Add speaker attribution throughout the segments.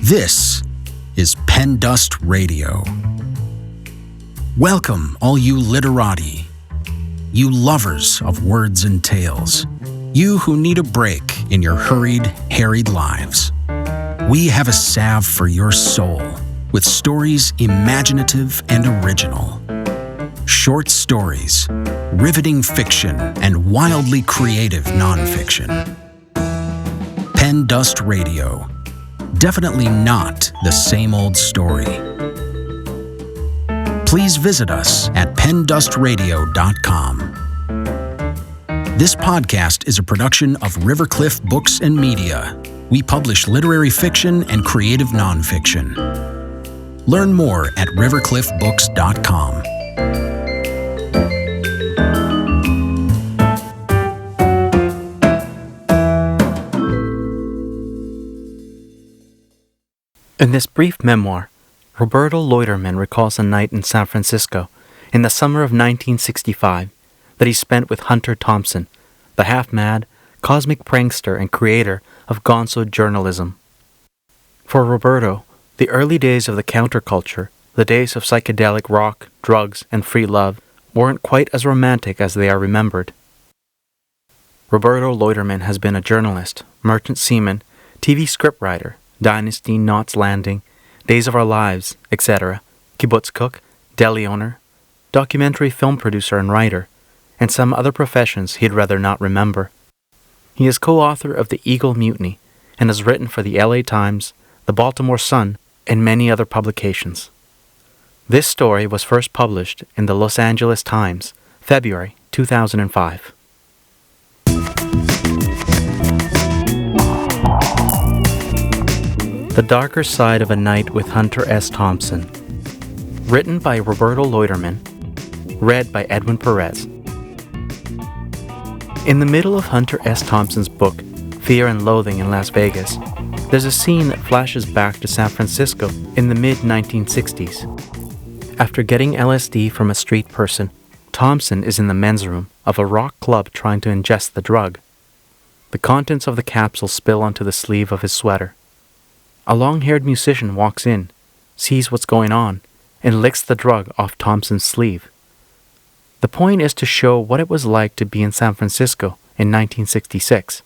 Speaker 1: This is Pen Dust Radio. Welcome, all you literati, you lovers of words and tales, you who need a break in your hurried, harried lives. We have a salve for your soul with stories imaginative and original. Short stories, riveting fiction, and wildly creative nonfiction. Pen Dust Radio. Definitely not the same old story. Please visit us at pendustradio.com. This podcast is a production of Rivercliff Books and Media. We publish literary fiction and creative nonfiction. Learn more at rivercliffbooks.com.
Speaker 2: In this brief memoir, Roberto Loiederman recalls a night in San Francisco in the summer of 1965 that he spent with Hunter Thompson, the half-mad, cosmic prankster and creator of gonzo journalism. For Roberto, the early days of the counterculture, the days of psychedelic rock, drugs, and free love, weren't quite as romantic as they are remembered. Roberto Loiederman has been a journalist, merchant seaman, TV scriptwriter, Dynasty, Knots Landing, Days of Our Lives, etc., kibbutz cook, deli owner, documentary film producer and writer, and some other professions he'd rather not remember. He is co-author of The Eagle Mutiny and has written for the LA Times, the Baltimore Sun, and many other publications. This story was first published in the Los Angeles Times, February 2005. The Darker Side of a Night with Hunter S. Thompson. Written by Roberto Loiederman. Read by Edwin Perez. In the middle of Hunter S. Thompson's book, Fear and Loathing in Las Vegas, there's a scene that flashes back to San Francisco in the mid-1960s. After getting LSD from a street person, Thompson is in the men's room of a rock club trying to ingest the drug. The contents of the capsule spill onto the sleeve of his sweater. A long-haired musician walks in, sees what's going on, and licks the drug off Thompson's sleeve. The point is to show what it was like to be in San Francisco in 1966.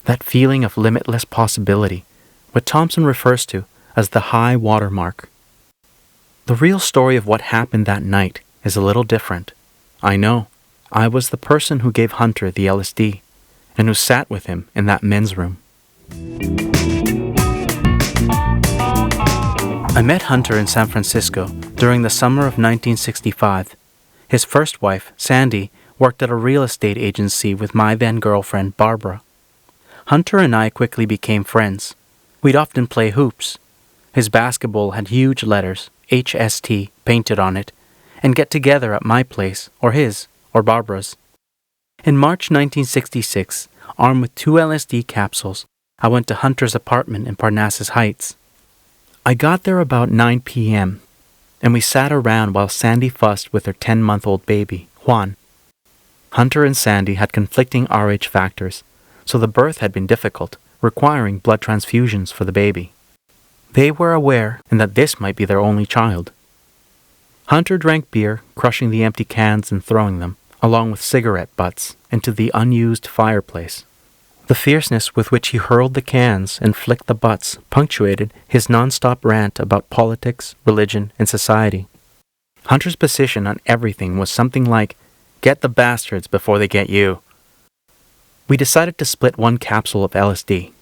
Speaker 2: That feeling of limitless possibility, what Thompson refers to as the high watermark. The real story of what happened that night is a little different. I know. I was the person who gave Hunter the LSD, and who sat with him in that men's room. I met Hunter in San Francisco during the summer of 1965. His first wife, Sandy, worked at a real estate agency with my then-girlfriend, Barbara. Hunter and I quickly became friends. We'd often play hoops. His basketball had huge letters, HST, painted on it, and get together at my place, or his, or Barbara's. In March 1966, armed with 2 LSD capsules, I went to Hunter's apartment in Parnassus Heights. I got there about 9 p.m., and we sat around while Sandy fussed with her 10-month-old baby, Juan. Hunter and Sandy had conflicting Rh factors, so the birth had been difficult, requiring blood transfusions for the baby. They were aware and that this might be their only child. Hunter drank beer, crushing the empty cans and throwing them, along with cigarette butts, into the unused fireplace. The fierceness with which he hurled the cans and flicked the butts punctuated his non-stop rant about politics, religion, and society. Hunter's position on everything was something like, "Get the bastards before they get you." We decided to split 1 capsule of LSD.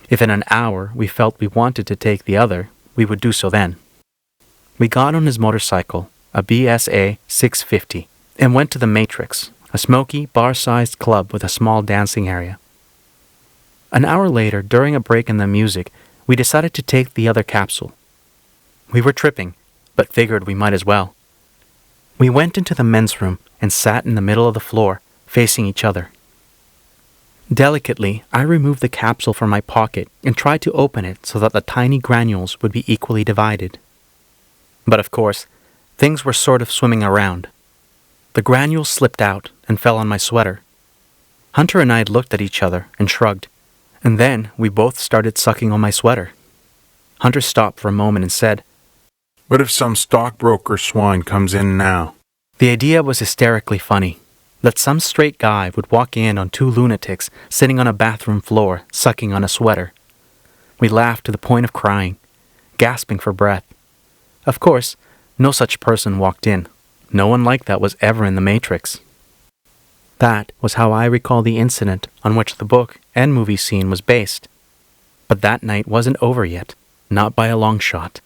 Speaker 2: If in an hour we felt we wanted to take the other, we would do so then. We got on his motorcycle, a BSA 650, and went to the Matrix, a smoky, bar-sized club with a small dancing area. An hour later, during a break in the music, we decided to take the other capsule. We were tripping, but figured we might as well. We went into the men's room and sat in the middle of the floor, facing each other. Delicately, I removed the capsule from my pocket and tried to open it so that the tiny granules would be equally divided. But of course, things were sort of swimming around. The granules slipped out and fell on my sweater. Hunter and I looked at each other and shrugged, and then we both started sucking on my sweater. Hunter stopped for a moment and said,
Speaker 3: "What if some stockbroker swine comes in now?"
Speaker 2: The idea was hysterically funny, that some straight guy would walk in on two lunatics sitting on a bathroom floor, sucking on a sweater. We laughed to the point of crying, gasping for breath. Of course, no such person walked in. No one like that was ever in the Matrix. That was how I recall the incident on which the book and movie scene was based. But that night wasn't over yet, not by a long shot.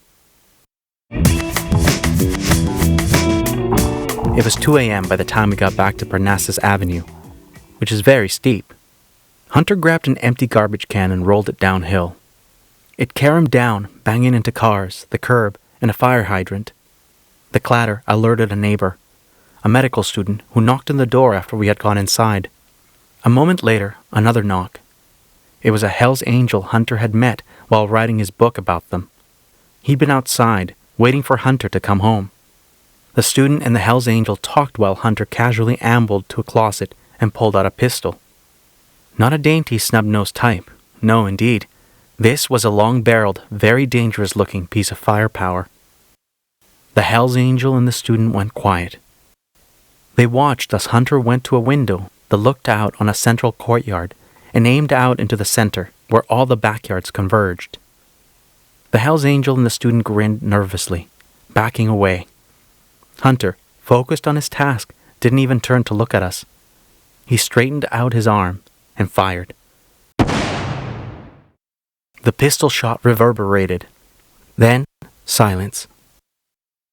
Speaker 2: It was 2 a.m. by the time we got back to Parnassus Avenue, which is very steep. Hunter grabbed an empty garbage can and rolled it downhill. It caromed down, banging into cars, the curb, and a fire hydrant. The clatter alerted a neighbor, a medical student who knocked on the door after we had gone inside. A moment later, another knock. It was a Hell's Angel Hunter had met while writing his book about them. He'd been outside, waiting for Hunter to come home. The student and the Hell's Angel talked while Hunter casually ambled to a closet and pulled out a pistol. Not a dainty snub-nosed type. No, indeed. This was a long-barreled, very dangerous-looking piece of firepower. The Hell's Angel and the student went quiet. They watched as Hunter went to a window that looked out on a central courtyard and aimed out into the center, where all the backyards converged. The Hell's Angel and the student grinned nervously, backing away. Hunter, focused on his task, didn't even turn to look at us. He straightened out his arm and fired. The pistol shot reverberated. Then, silence.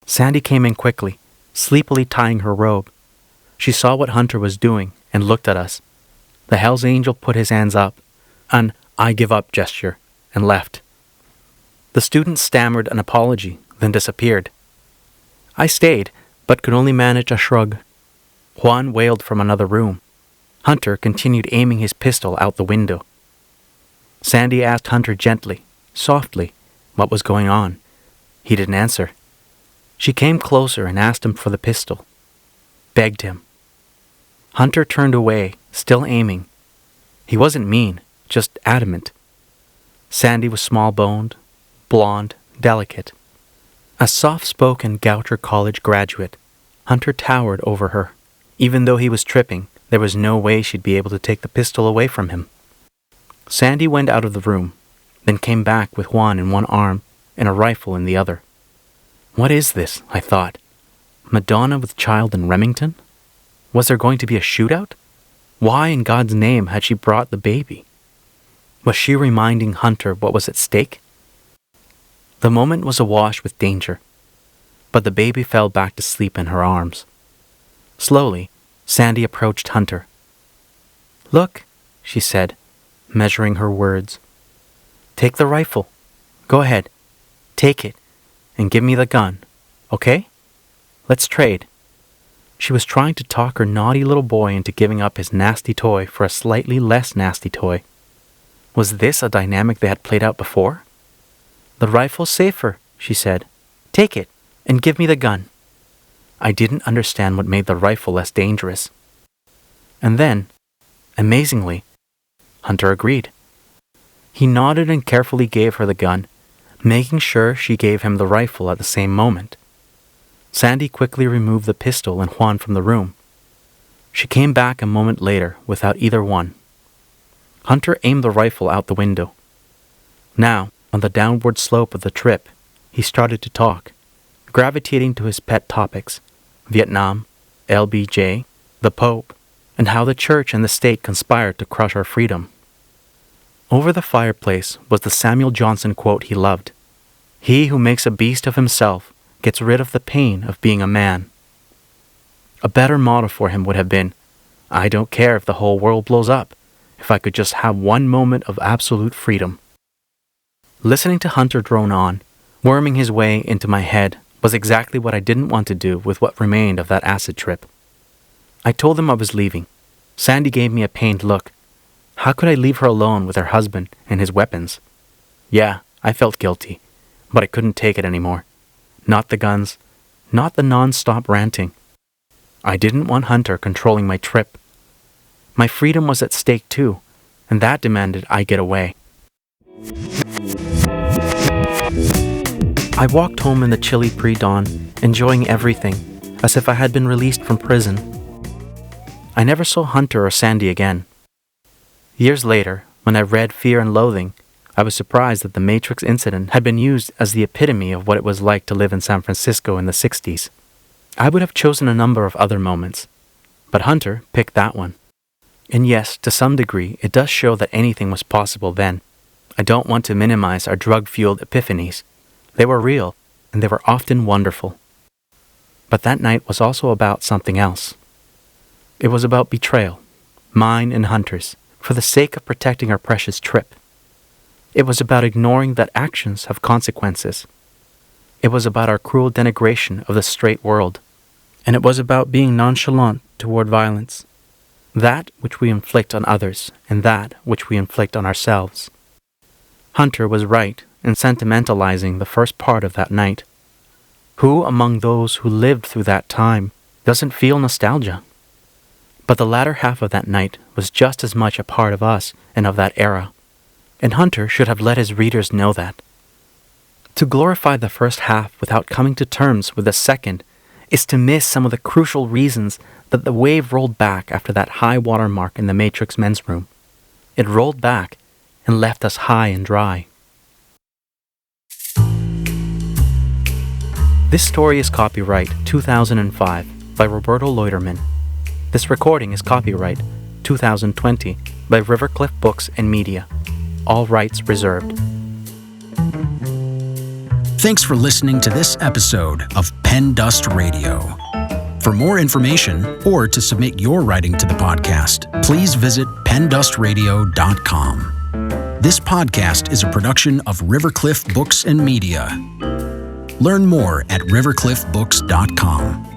Speaker 2: Sandy came in quickly, sleepily tying her robe. She saw what Hunter was doing and looked at us. The Hell's Angel put his hands up, an "I give up" gesture, and left. The student stammered an apology, then disappeared. I stayed, but could only manage a shrug. Juan wailed from another room. Hunter continued aiming his pistol out the window. Sandy asked Hunter gently, softly, what was going on. He didn't answer. She came closer and asked him for the pistol. Begged him. Hunter turned away, still aiming. He wasn't mean, just adamant. Sandy was small-boned, blonde, delicate. A soft-spoken Goucher College graduate, Hunter towered over her. Even though he was tripping, there was no way she'd be able to take the pistol away from him. Sandy went out of the room, then came back with Juan in one arm and a rifle in the other. What is this? I thought. Madonna with child in Remington? Was there going to be a shootout? Why in God's name had she brought the baby? Was she reminding Hunter what was at stake? The moment was awash with danger, but the baby fell back to sleep in her arms. Slowly, Sandy approached Hunter. "Look," she said, measuring her words. "Take the rifle. Go ahead. Take it, and give me the gun, okay? Let's trade." She was trying to talk her naughty little boy into giving up his nasty toy for a slightly less nasty toy. Was this a dynamic they had played out before? "The rifle's safer," she said. "Take it, and give me the gun." I didn't understand what made the rifle less dangerous. And then, amazingly, Hunter agreed. He nodded and carefully gave her the gun, making sure she gave him the rifle at the same moment. Sandy quickly removed the pistol and Juan from the room. She came back a moment later without either one. Hunter aimed the rifle out the window. Now, on the downward slope of the trip, he started to talk, gravitating to his pet topics, Vietnam, LBJ, the Pope, and how the church and the state conspired to crush our freedom. Over the fireplace was the Samuel Johnson quote he loved. "He who makes a beast of himself gets rid of the pain of being a man." A better motto for him would have been, "I don't care if the whole world blows up, if I could just have one moment of absolute freedom." Listening to Hunter drone on, worming his way into my head, was exactly what I didn't want to do with what remained of that acid trip. I told him I was leaving. Sandy gave me a pained look. How could I leave her alone with her husband and his weapons? Yeah, I felt guilty, but I couldn't take it anymore. Not the guns, not the non-stop ranting. I didn't want Hunter controlling my trip. My freedom was at stake too, and that demanded I get away. I walked home in the chilly pre-dawn, enjoying everything, as if I had been released from prison. I never saw Hunter or Sandy again. Years later, when I read Fear and Loathing, I was surprised that the Matrix incident had been used as the epitome of what it was like to live in San Francisco in the 60s. I would have chosen a number of other moments, but Hunter picked that one. And yes, to some degree, it does show that anything was possible then. I don't want to minimize our drug-fueled epiphanies. They were real, and they were often wonderful. But that night was also about something else. It was about betrayal, mine and Hunter's, for the sake of protecting our precious trip. It was about ignoring that actions have consequences. It was about our cruel denigration of the straight world. And it was about being nonchalant toward violence, that which we inflict on others and that which we inflict on ourselves. Hunter was right in sentimentalizing the first part of that night. Who among those who lived through that time doesn't feel nostalgia? But the latter half of that night was just as much a part of us and of that era, and Hunter should have let his readers know that. To glorify the first half without coming to terms with the second is to miss some of the crucial reasons that the wave rolled back after that high water mark in the Matrix men's room. It rolled back and left us high and dry. This story is copyright 2005 by Roberto Loiederman. This recording is copyright 2020 by Rivercliff Books and Media. All rights reserved.
Speaker 1: Thanks for listening to this episode of Pen Dust Radio. For more information or to submit your writing to the podcast, please visit pendustradio.com. This podcast is a production of Rivercliff Books and Media. Learn more at rivercliffbooks.com.